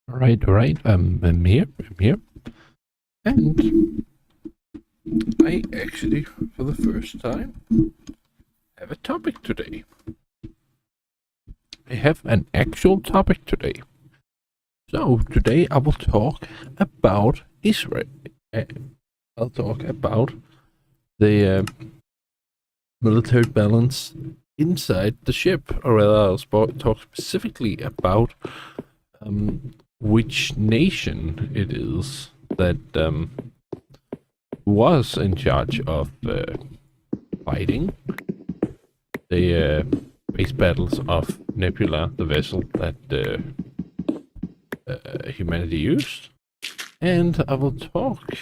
All right. I'm here. And I actually, for the first time, have a topic today. I have an actual topic today. So today I will talk about Israel. Uh, I'll talk about the military balance inside the ship, or rather, I'll talk specifically about which nation it is that was in charge of fighting the base battles of Nebula, the vessel that humanity used. And I will talk.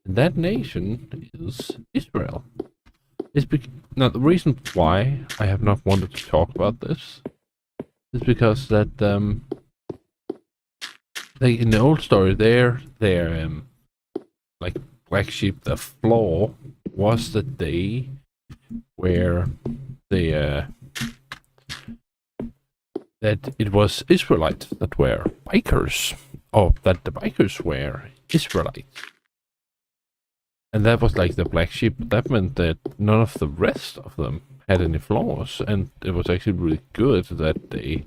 That nation is Israel. Now, the reason why I have not wanted to talk about this is because that like in the old story, their like black sheep, the flaw was that they were the that it was Israelites that were bikers, or that the bikers were Israelites. And that was like the black sheep. That meant that none of the rest of them had any flaws, and it was actually really good that they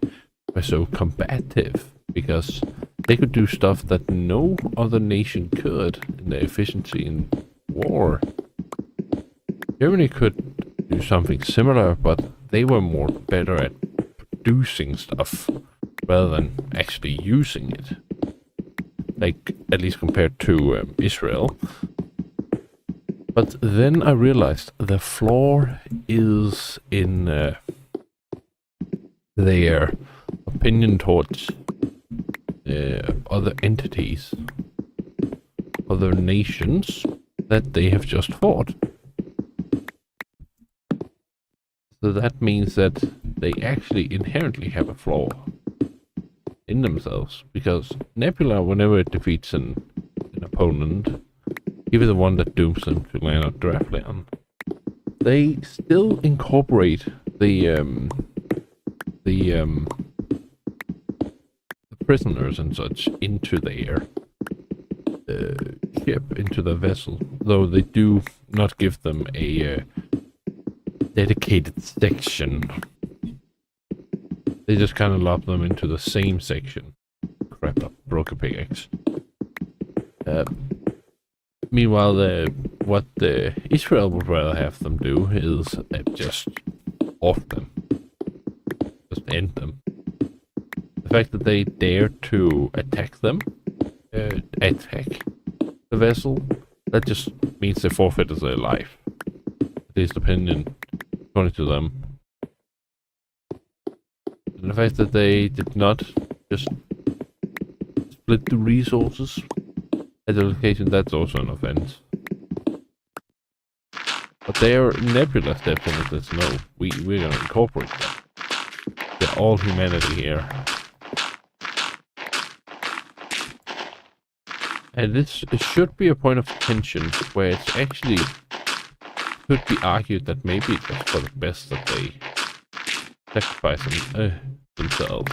were so combative, because they could do stuff that no other nation could in their efficiency in war. Germany could do something similar, but they were more better at producing stuff rather than actually using it. Like, at least compared to Israel. But then I realized the flaw is in their opinion towards other entities, other nations that they have just fought. So that means that they actually inherently have a flaw in themselves, because Nebula, whenever it defeats an opponent, even the one that dooms them to land on Drafleon, they still incorporate the prisoners and such into their ship, into the vessel, though they do not give them a dedicated section. They just kind of lob them into the same section. Crap, I broke a pickaxe. Meanwhile, what Israel would rather have them do is just off them. Just end them. The fact that they dare to attack them, attack the vessel, that just means they forfeited their life. At least opinion, according to them. And the fact that they did not just split the resources at the location, that's also an offense. But their Nebula steps in and says, no, we're gonna incorporate them. They're all humanity here. And this should be a point of tension where it's actually could be argued that maybe it was for the best that they sacrifice themselves.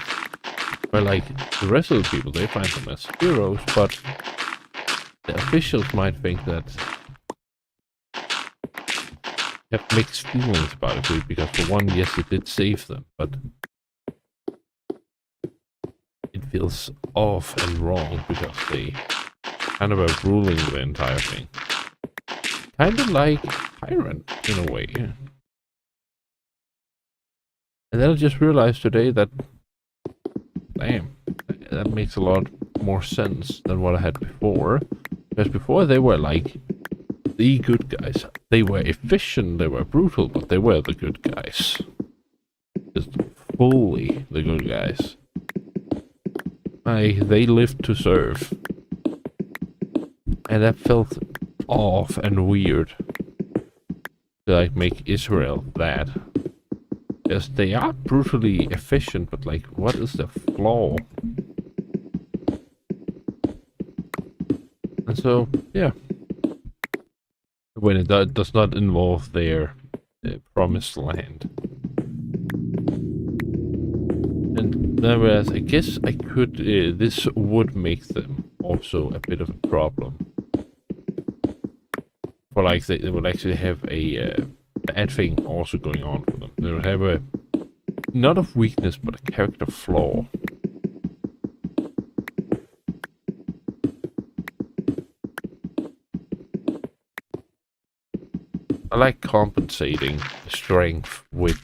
Where, like, the rest of the people, they find them as heroes, but the officials might think that have mixed feelings about it, because for one, yes, it did save them, but it feels off and wrong because they kind of are ruling the entire thing. Kind of like Tyrant, in a way. And then I just realized today that, damn, that makes a lot more sense than what I had before. Because before they were like the good guys. They were efficient, they were brutal, but they were the good guys. Just fully the good guys. They lived to serve. And that felt off and weird to like make Israel that. Yes, they are brutally efficient, but like, what is the flaw? And so, yeah. When it does not involve their promised land. And Whereas I guess I could, this would make them also a bit of a problem. For like, they would actually have a bad thing also going on for them. They would have a, not of weakness, but a character flaw. I like compensating strength with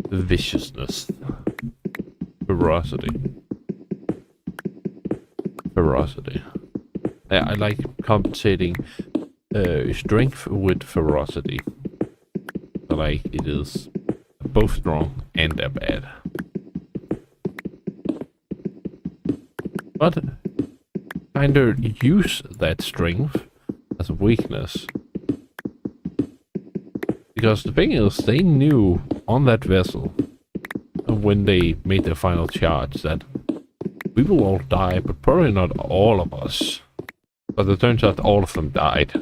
viciousness, ferocity. I like compensating strength with ferocity. So like it is both strong and they're bad. But kinda use that strength as a weakness. Because the thing is, they knew on that vessel, when they made their final charge, that we will all die, but probably not all of us. But it turns out all of them died.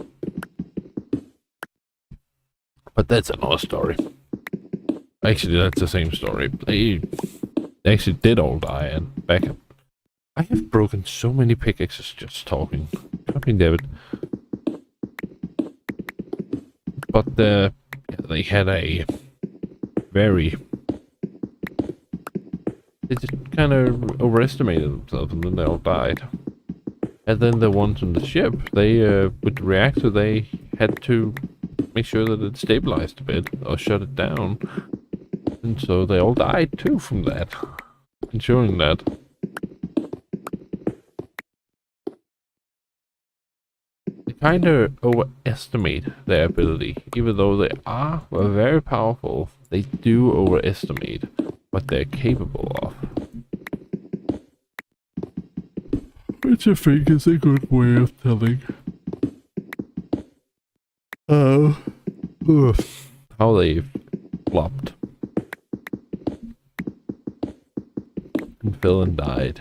But that's another story. Actually, that's the same story. They actually did all die, and back up. I have broken so many pickaxes just talking. Fucking David. But they had a very... They just kind of overestimated themselves and then they all died. And then the ones on the ship, they, with the reactor, they had to make sure that it stabilized a bit or shut it down. And so they all died too from that. Ensuring that. They kind of overestimate their ability. Even though they are very powerful, they do overestimate what they're capable of. Which I think is a good way of telling how they flopped and fell and died.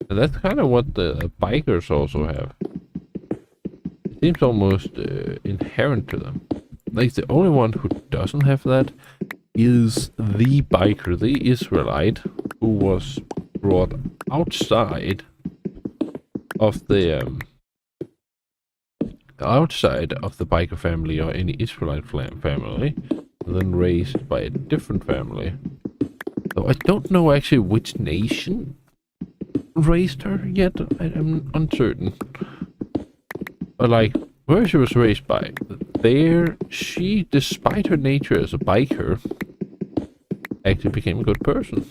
And that's kind of what the bikers also have. It seems almost inherent to them. Like the only one who doesn't have that is the biker, the Israelite, who was brought outside of the biker family or any Israelite family, and then raised by a different family. So I don't know actually which nation raised her yet. I'm uncertain. But like, where she was raised by, there she, despite her nature as a biker, actually became a good person.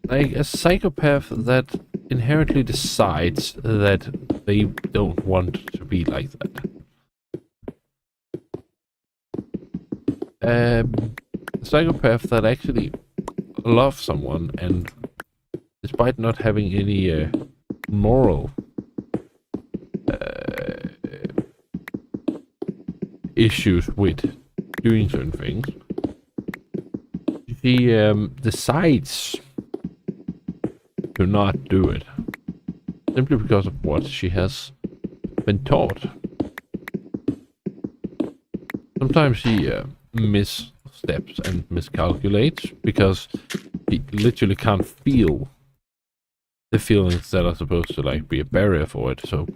Like a psychopath that inherently decides that they don't want to be like that. A psychopath that actually loves someone and, despite not having any moral issues with doing certain things, she decides to not do it simply because of what she has been taught. Sometimes she missteps and miscalculates because she literally can't feel the feelings that are supposed to like be a barrier for it. So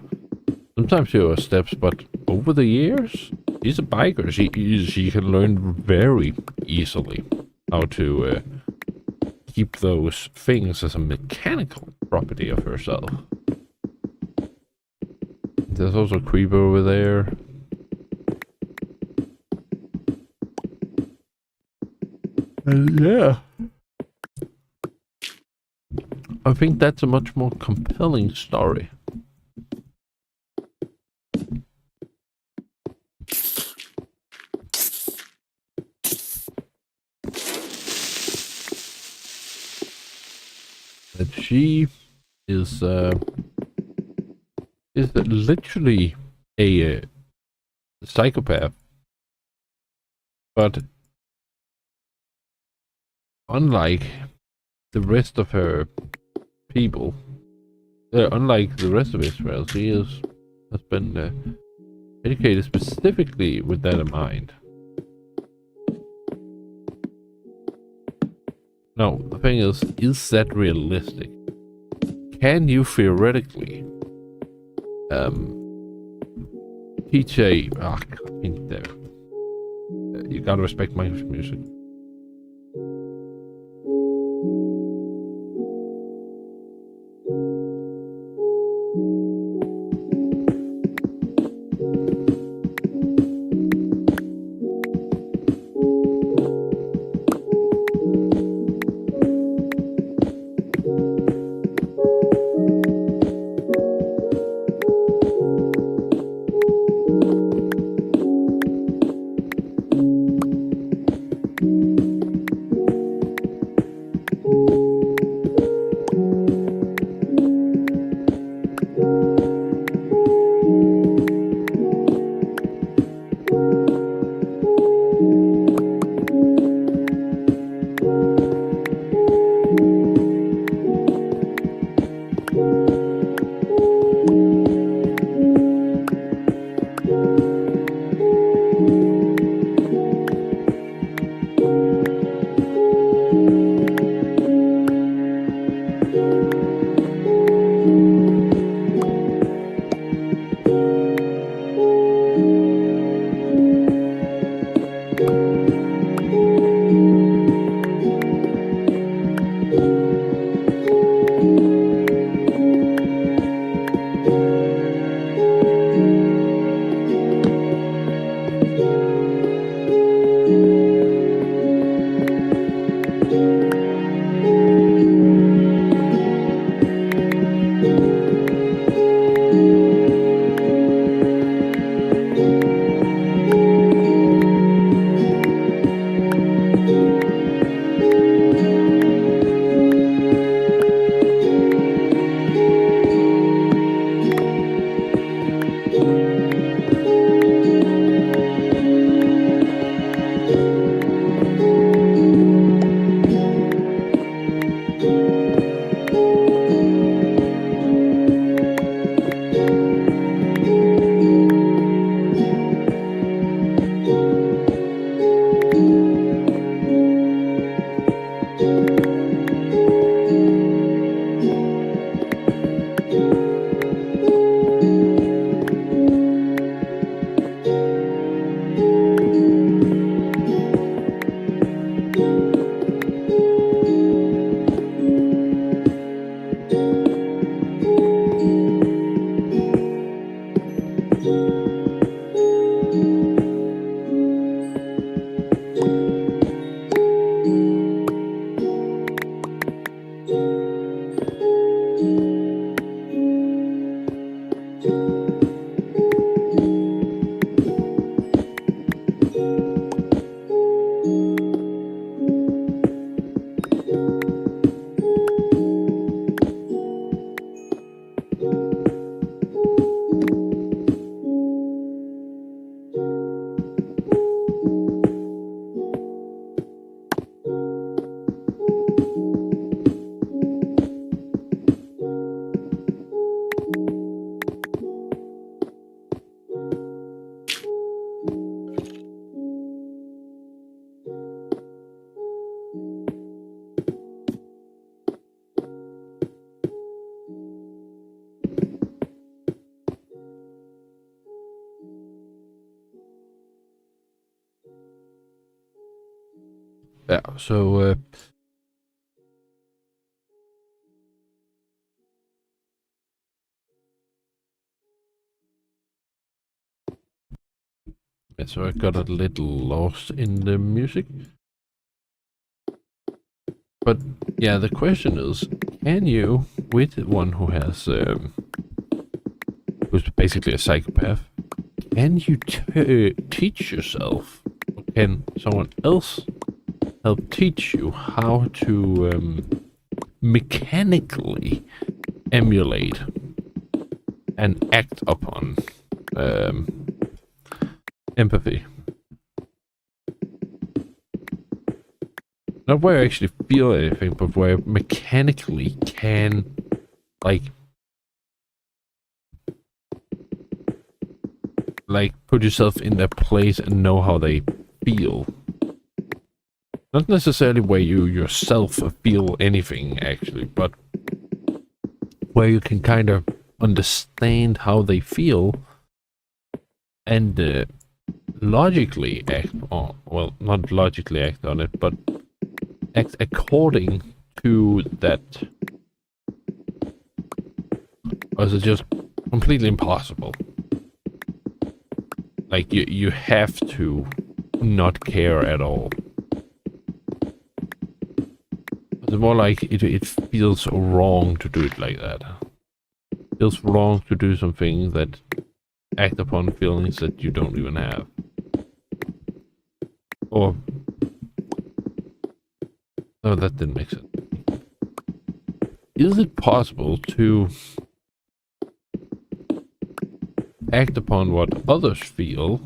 sometimes she oversteps, but over the years, she's a biker. She can learn very easily how to keep those things as a mechanical property of herself. There's also a creeper over there. And yeah, I think that's a much more compelling story. That she is literally a psychopath, but unlike the rest of her people, unlike the rest of Israel, has been educated specifically with that in mind. Now, the thing is that realistic? Can you theoretically teach a... Ah, you gotta respect my music. Yeah, so yeah, so I got a little lost in the music. But yeah, the question is, can you, with one who has who's basically a psychopath, can you teach yourself, or can someone else help teach you how to mechanically emulate and act upon empathy? Not where I actually feel anything, but where I mechanically can, like, like put yourself in their place and know how they feel. Not necessarily where you yourself feel anything actually, but where you can kind of understand how they feel and logically act on, well, not logically act on it, but act according to that. Or is it just completely impossible? Like you have to not care at all. It's more like it feels wrong to do it like that. It feels wrong to do something that act upon feelings that you don't even have. Or... oh, that didn't make sense. Is it possible to act upon what others feel,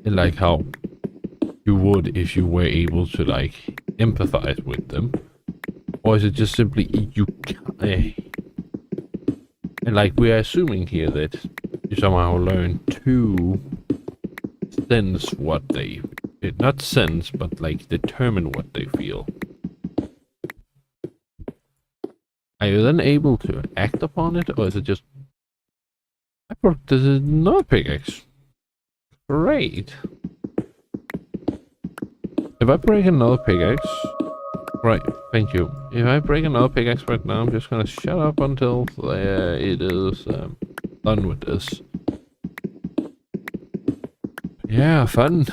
and like how you would if you were able to like empathize with them? Or is it just simply you can't? And like we're assuming here that you somehow learn to sense what they, not sense, but like determine what they feel. Are you then able to act upon it, or is it just... I broke this another pickaxe. Great. If I break another pickaxe... right, thank you. If I break another pickaxe right now, I'm just gonna shut up until it is done with this. Yeah, fun.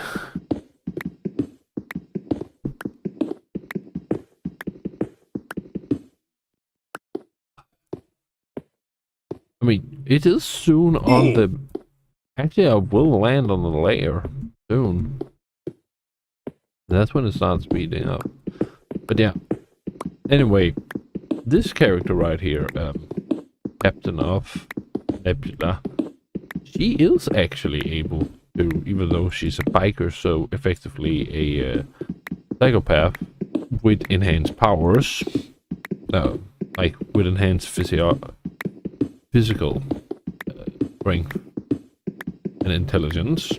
I mean, it is soon on the... actually, I will land on the layer soon. That's when it starts speeding up. But yeah. Anyway, this character right here, Captain of Nebula, she is actually able to, even though she's a biker, so effectively a psychopath with enhanced powers, like with enhanced physical strength and intelligence,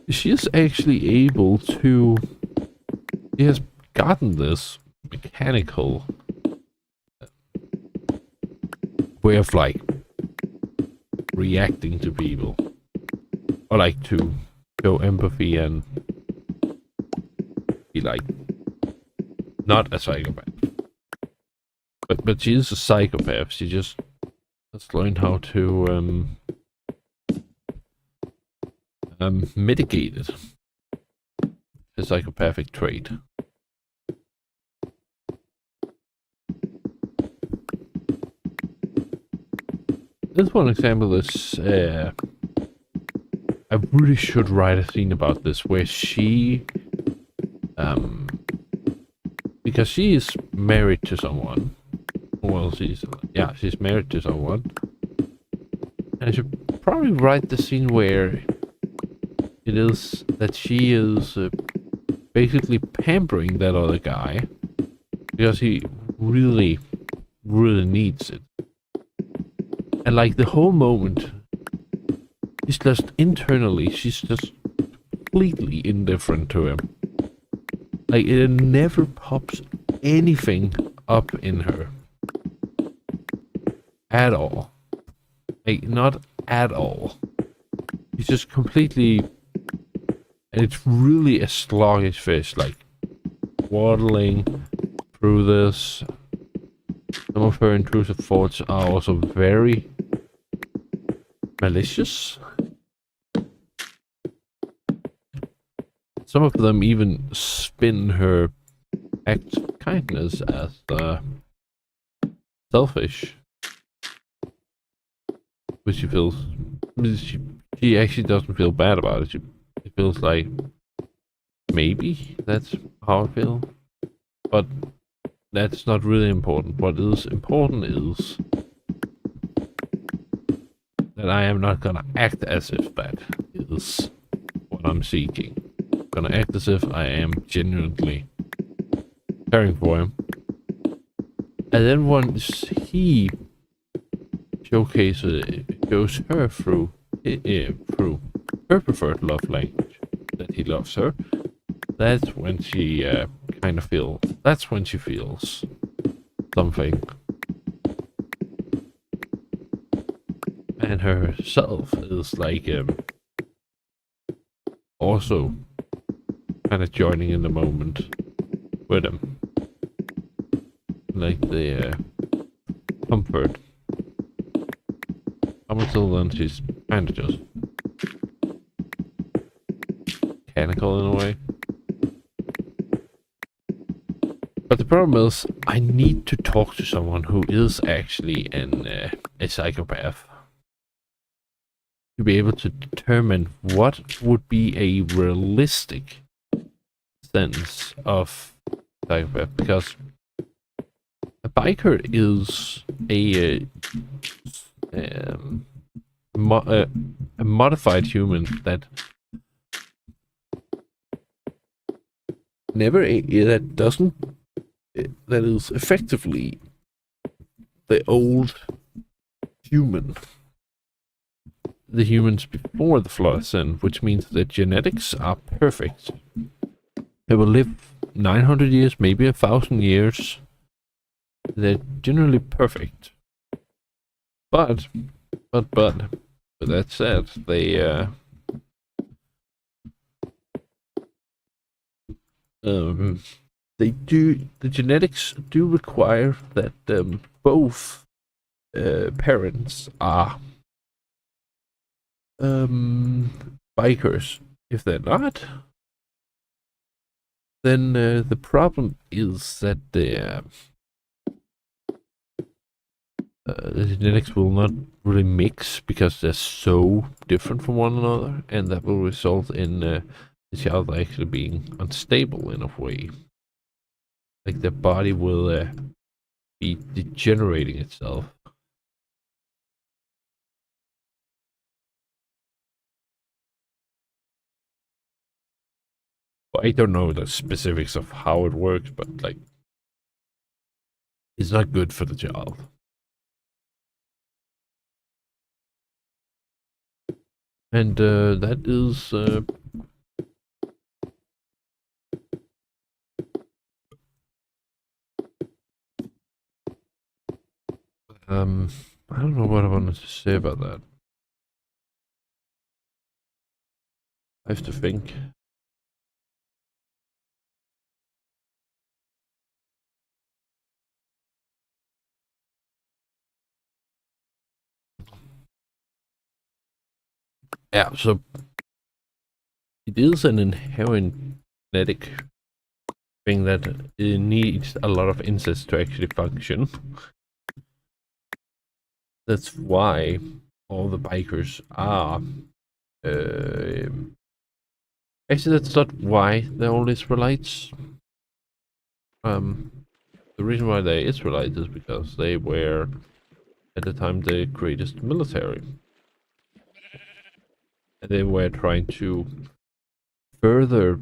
she is actually able to... she has gotten this mechanical way of like reacting to people, or like to show empathy and be like not a psychopath. But she is a psychopath. She just has learned how to mitigate it. A psychopathic trait. This one example is, I really should write a scene about this, where she, because she is married to someone, well, she's married to someone, and I should probably write the scene where it is that she is basically pampering that other guy, because he really, really needs it. And like the whole moment, she's just internally, she's just completely indifferent to him. Like it never pops anything up in her. At all. Like not at all. She's just completely... and it's really a sluggish fish, like waddling through this. Some of her intrusive thoughts are also very malicious. Some of them even spin her acts of kindness as selfish, which she feels... she actually doesn't feel bad about it. She feels like maybe that's how I feel, but that's not really important. What is important is that I am not gonna act as if that is what I'm seeking. I'm gonna act as if I am genuinely caring for him. And then once he shows her through through her preferred love language, that he loves her, that's when she that's when she feels something. And herself is like also kind of joining in the moment with him, like the comfort. Up until then, she's kind of just mechanical in a way. But the problem is, I need to talk to someone who is actually a psychopath to be able to determine what would be a realistic sense of psychopath, because a biker is a modified human that that is effectively the old human, the humans before the flood of sin, which means that genetics are perfect. They will live 900 years, maybe 1,000 years. They're generally perfect. But, with that said, they the genetics do require that both parents are bikers. If they're not, then the problem is that the genetics will not really mix because they're so different from one another, and that will result in the child actually being unstable in a way. Like their body will be degenerating itself. I don't know the specifics of how it works, but like, it's not good for the child. And that is I don't know what I wanted to say about that. I have to think. Yeah, so it is an inherent genetic thing that it needs a lot of incest to actually function. That's why all the bikers are. Actually, that's not why they're all Israelites. The reason why they're Israelites is because they were, at the time, the greatest military. And they were trying to further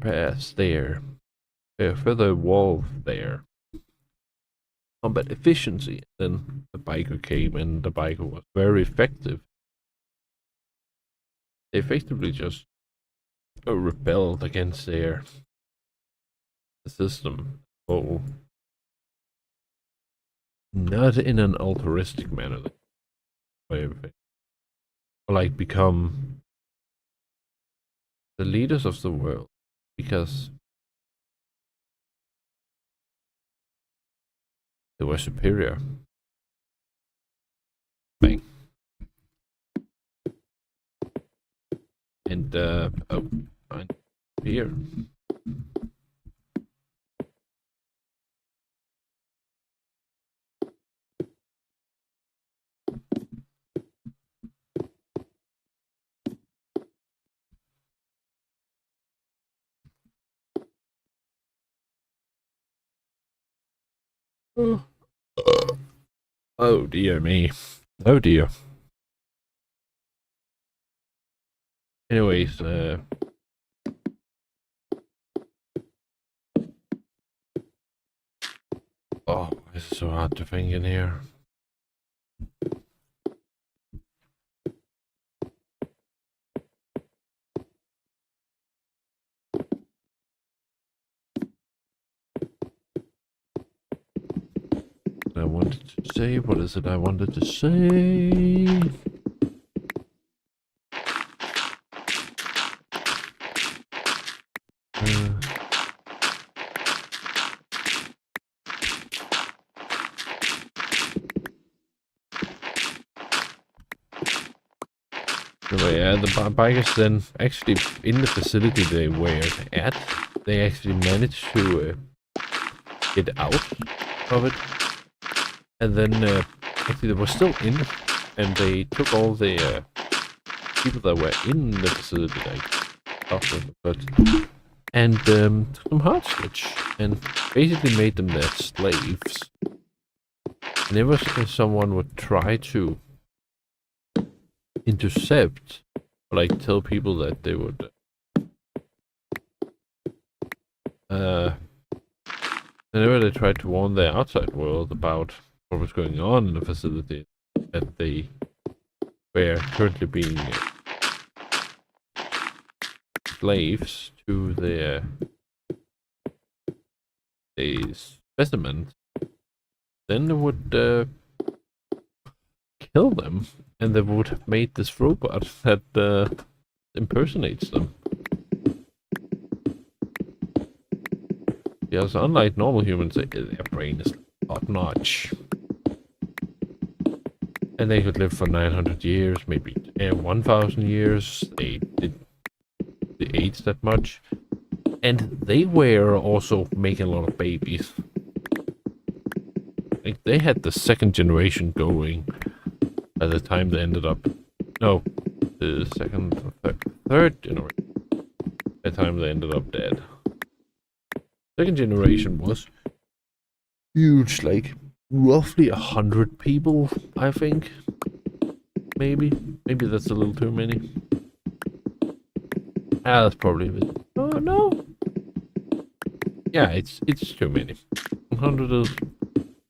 pass their, further evolve their combat efficiency. Then the biker came, and the biker was very effective. They effectively just rebelled against their system. Oh, not in an altruistic manner, but like become the leaders of the world because they were superior. Bang. And oh, I'm here. Oh. Oh dear me. Oh dear. Anyways, oh, this is so hard to think in here. wanted to say? What is it I wanted to say? Anyway, the bikers then actually in the facility they were at, they actually managed to get out of it, and then actually they were still in it, and they took all the people that were in the facility, like and took them hostage and basically made them their slaves. Whenever someone would try to intercept, or like tell people that they would whenever they tried to warn the outside world about what was going on in the facility, that they were currently being slaves to the specimens, then they would kill them, and they would have made this robot that impersonates them. Because unlike normal humans, their brain is top-notch. And they could live for 900 years, maybe 1,000 years. They age that much. And they were also making a lot of babies. Like, they had the second generation going by the time they ended up... No, the second, third generation. By the time they ended up dead. Second generation was huge, like roughly 100 people, I think. Maybe that's a little too many. That's probably a bit. Oh no. Yeah, it's too many. 100 is.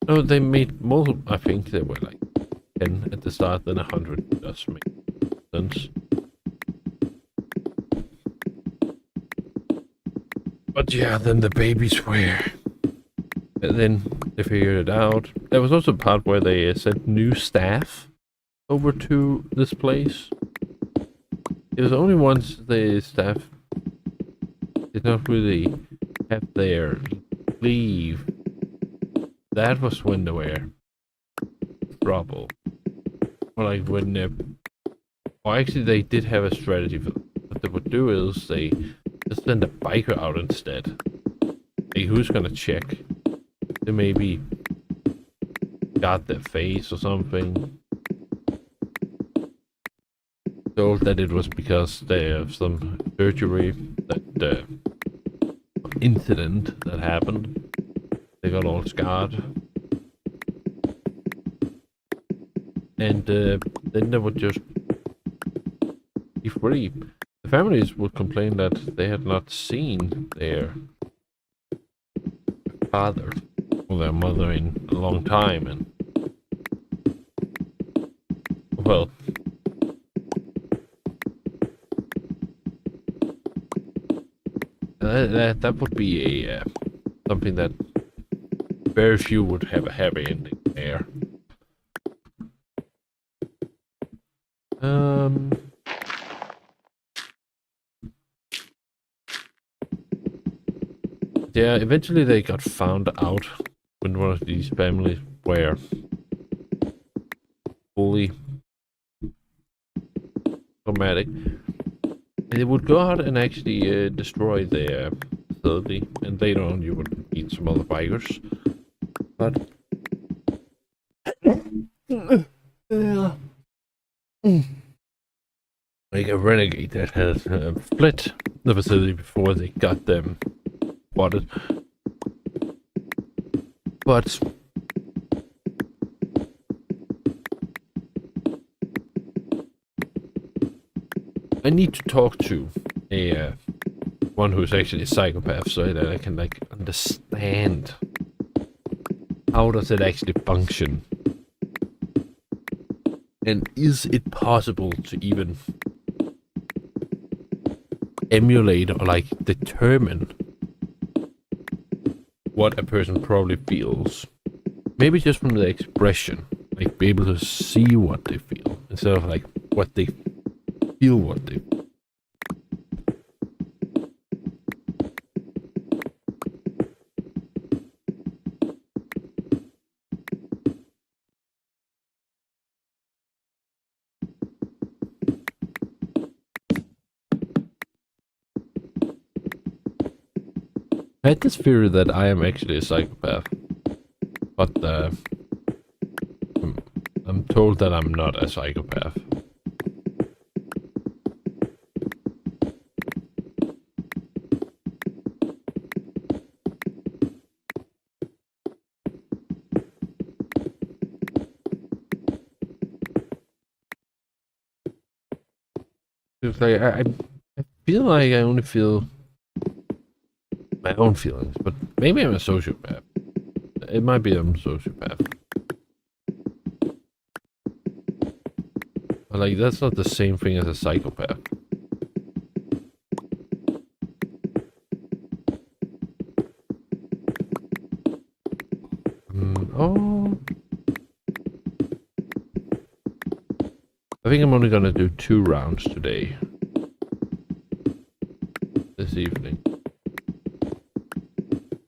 No, they made more. I think they were like 10 at the start, then 100 does make sense. But yeah, then the babies were... And then they figured it out. There was also a part where they sent new staff over to this place. It was only once the staff did not really have their leave. That was when they were trouble. Or like when... Or actually they did have a strategy for what they would do is they... just send a biker out instead. Hey, who's gonna check? They maybe got their face or something. Told that it was because they have some surgery, that incident that happened. They got all scarred. And then they would just be free. The families would complain that they had not seen their father or their mother in a long time, and well, that would be a something that very few would have a happy ending there. Yeah, eventually they got found out when one of these families were fully traumatic. And they would go out and actually destroy their facility, and later on you would meet some other bikers. But like a renegade that has split the facility before they got them spotted. But I need to talk to a one who's actually a psychopath, so that I can like understand how does it actually function, and is it possible to even emulate or like determine what a person probably feels maybe just from the expression, like be able to see what they feel instead of like what they feel, what they feel. I had this theory that I am actually a psychopath, but I'm told that I'm not a psychopath. It's like I feel like I only feel my own feelings, but maybe I'm a sociopath. It might be I'm a sociopath. But like that's not the same thing as a psychopath. Oh, I think I'm only gonna do 2 rounds today. This evening.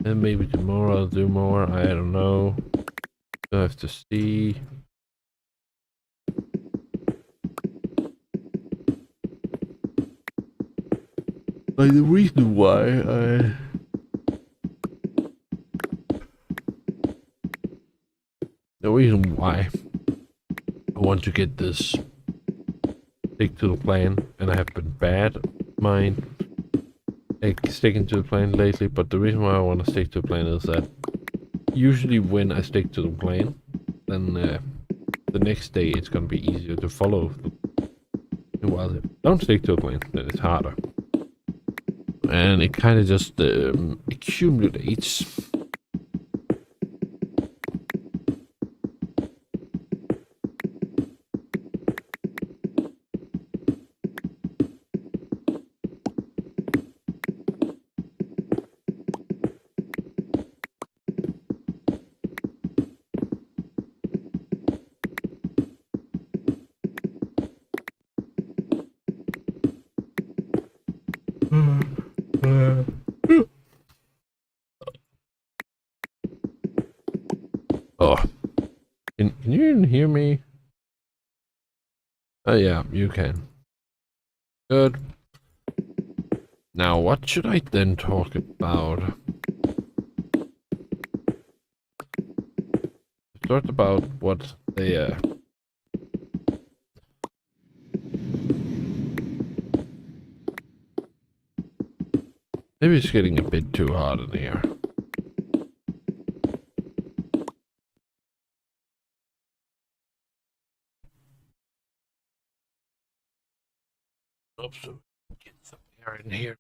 And maybe tomorrow I'll do more, I don't know. I'll have to see. Like the reason why I want to get this stick to the plan, and I have been bad mind like sticking to the plan lately, but the reason why I want to stick to the plan is that usually when I stick to the plan, then the next day it's gonna be easier to follow. While if I don't stick to the plan, then it's harder. And it kind of just accumulates. Oh, can you even hear me? Oh yeah, you can. Good. Now, what should I then talk about? Talk about what they maybe it's getting a bit too hot in here. Oops, get some air in here.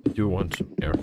I do want some air.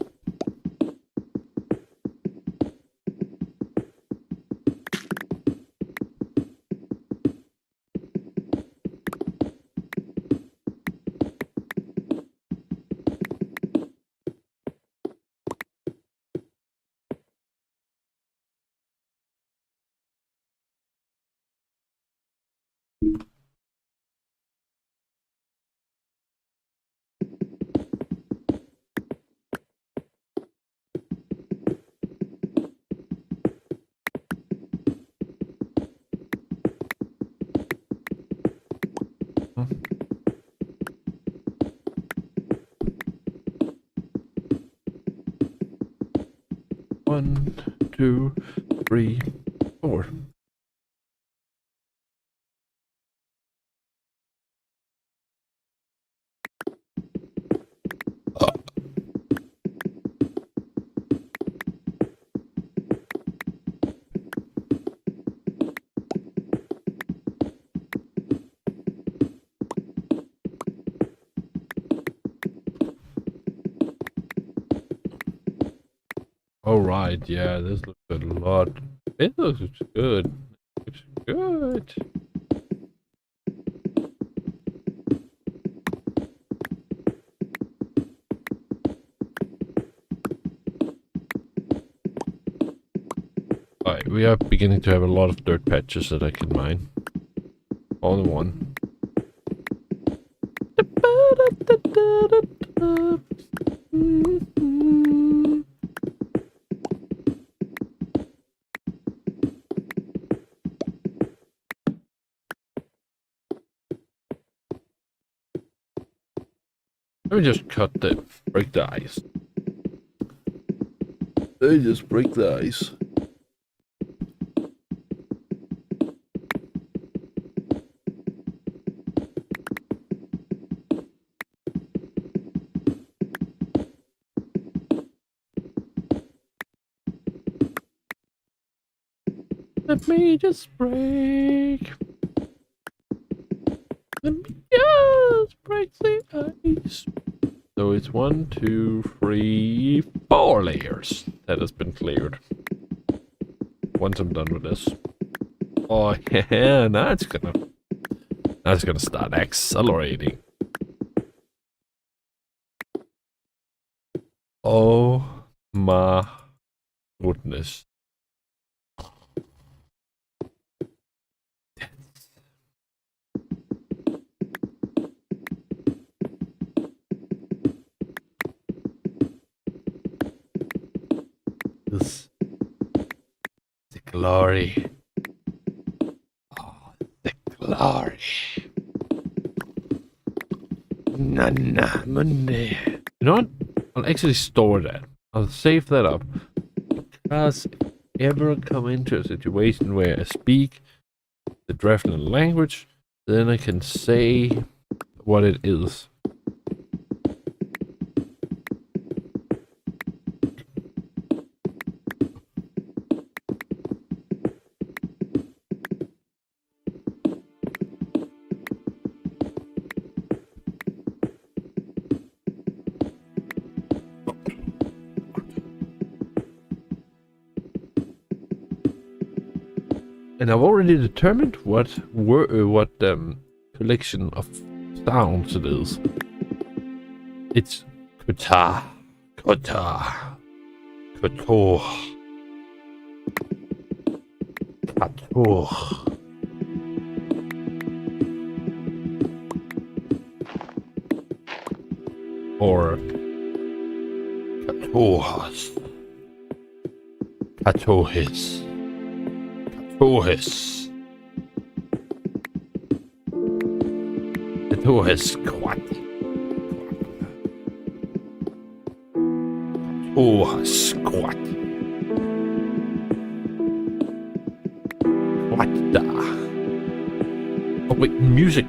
One, two, three, four. All right, yeah, this looks a lot. It looks good. It looks good. Alright, we are beginning to have a lot of dirt patches that I can mine. All in one. Let me just break the ice. Let me just break the ice. Let me just break. Let me just break the ice. So it's 1, 2, 3, 4 layers that has been cleared. Once I'm done with this. Oh yeah, now it's gonna start accelerating. Oh my goodness. This the glory. Oh, the glory. 7e+many. You know what? I'll actually store that. I'll save that up. Because if I ever come into a situation where I speak the Drefnel language, then I can say what it is. And I've already determined what collection of sounds it is. It's kota, kota, kotor, kator, or katorhas, katorhis. Katorhis squat. Katorhis squat. What the? Oh wait, music.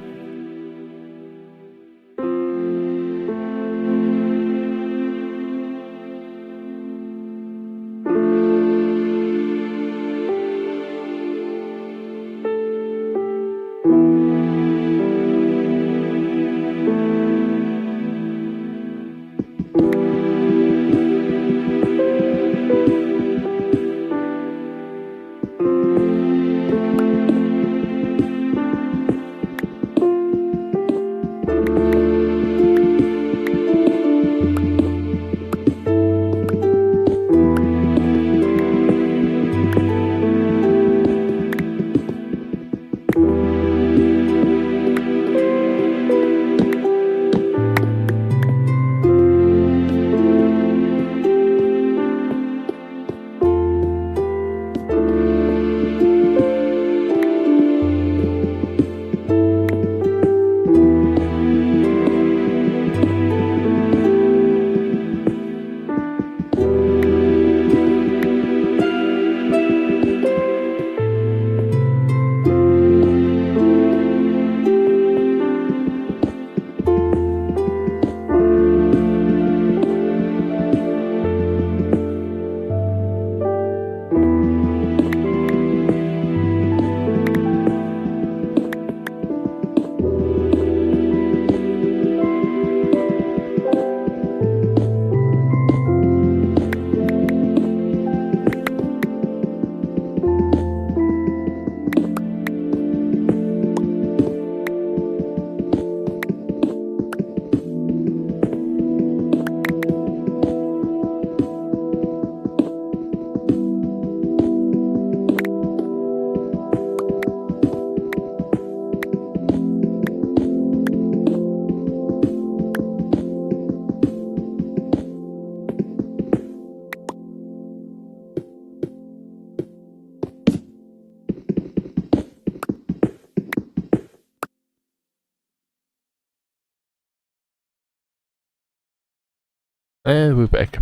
And we're back.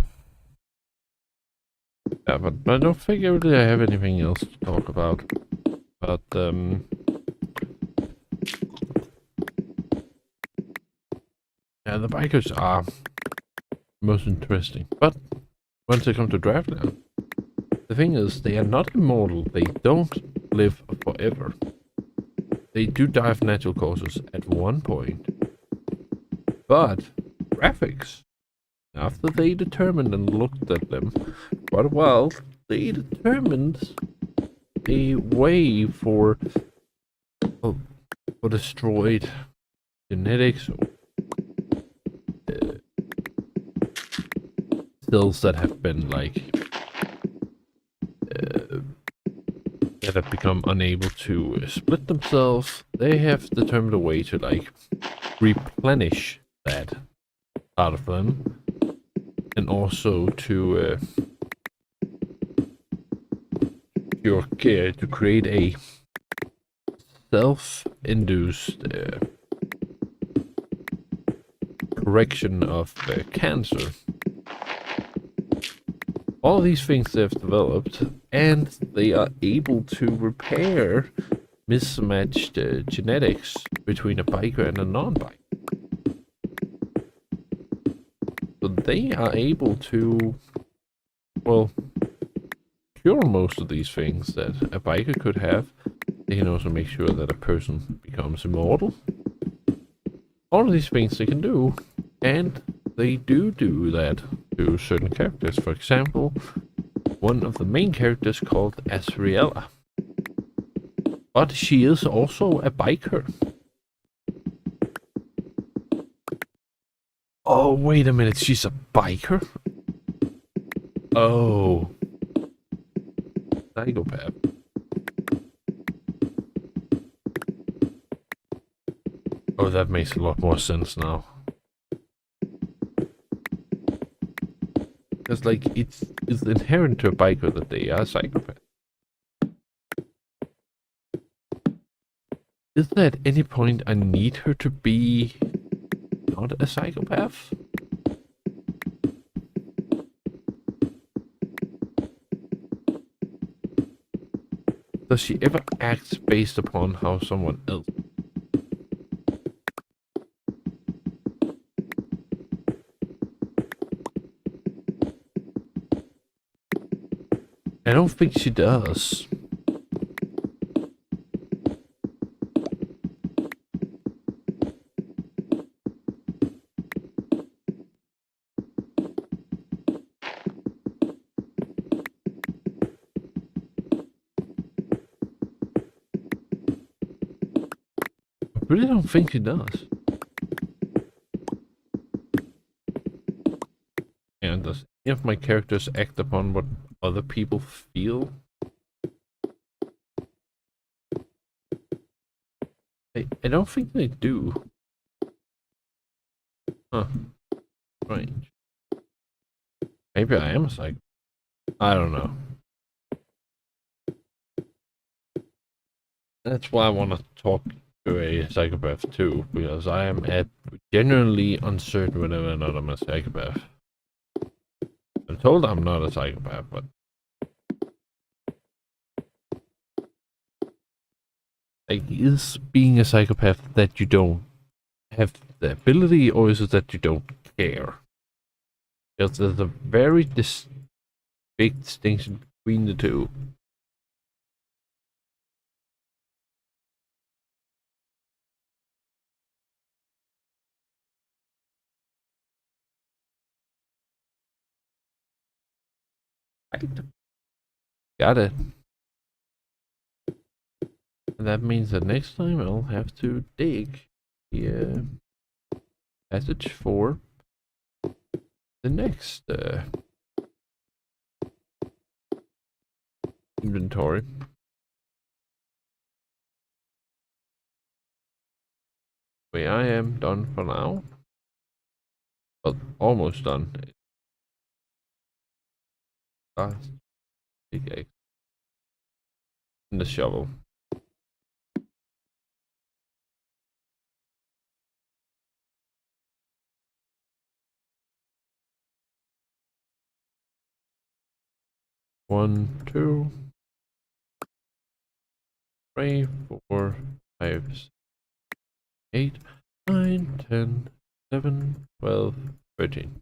Yeah, but I don't think I really have anything else to talk about. But, yeah, the bikers are most interesting. But once they come to Draftland, the thing is, they are not immortal. They don't live forever. They do die of natural causes at one point. But graphics, after they determined and looked at them quite a while, they determined a way for destroyed genetics or cells that have been that have become unable to split themselves. They have determined a way to replenish that part of them, and also to create a self-induced correction of cancer. All these things they've developed, and they are able to repair mismatched genetics between a biker and a non-biker. So they are able to, well, cure most of these things that a biker could have. They can also make sure that a person becomes immortal. All of these things they can do, and they do that to certain characters. For example, one of the main characters called Asriella. But she is also a biker. Oh, wait a minute, she's a biker? Oh. Psychopath. Oh, that makes a lot more sense now. Because, it's inherent to a biker that they are psychopaths. Is there at any point I need her to be not a psychopath? Does she ever act based upon how someone else? I don't think she does. I really don't think she does. And does any of my characters act upon what other people feel? I don't think they do. Huh. Strange. Maybe I am a psycho. I don't know. That's why I want to talk to a psychopath too, because I am genuinely uncertain whether or not I'm a psychopath. I'm told I'm not a psychopath, but is being a psychopath that you don't have the ability, or is it that you don't care? Because there's a very big distinction between the two. Got it. And that means that next time I'll have to dig the passage for the next inventory. Wait, I am done for now. Well, almost done. Last pickaxe and the shovel. 1, 2, 3, 4, 5, 6, 8, 9, 10, 11, 12, 13.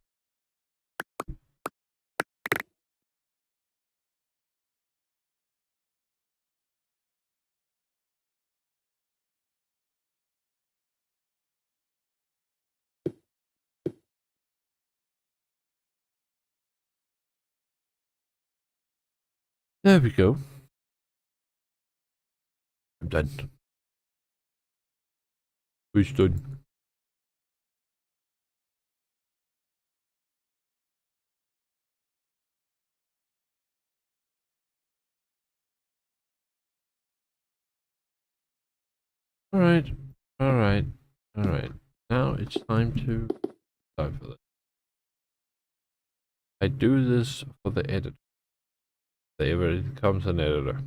There we go. I'm done. Who's done? Alright, alright, alright. Now it's time for this. I do this for the editor. There it comes an editor.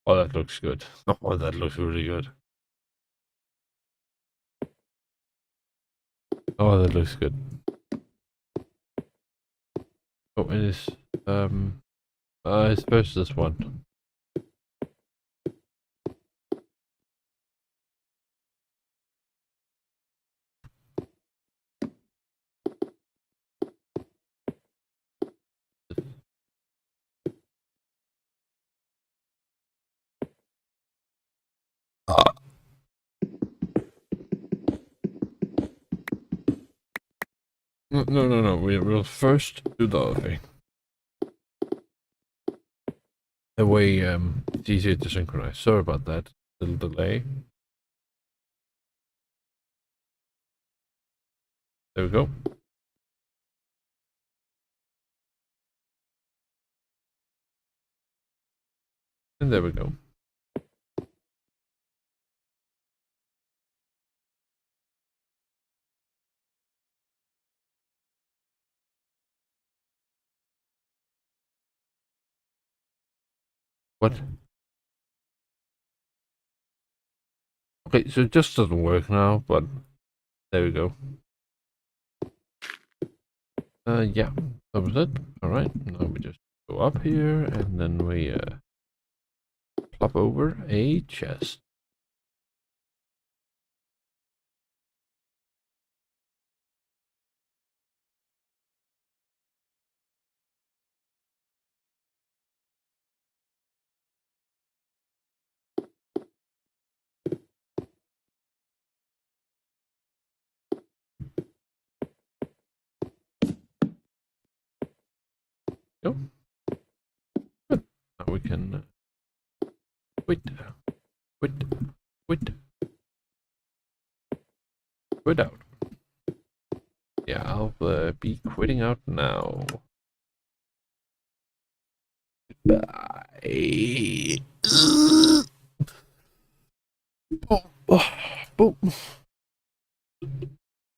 Oh, that looks good. Oh, that looks really good. Oh, that looks good. Oh, it is. It's first this one. No. We'll first do the other thing. The way it's easier to synchronize. Sorry about that little delay. There we go. And there we go. What? Okay, so it just doesn't work now, but there we go. Yeah, that was it. Alright, now we just go up here and then we plop over a chest. Go. Good. Now we can quit out. Yeah, I'll be quitting out now. Bye. Oh, oh, oh.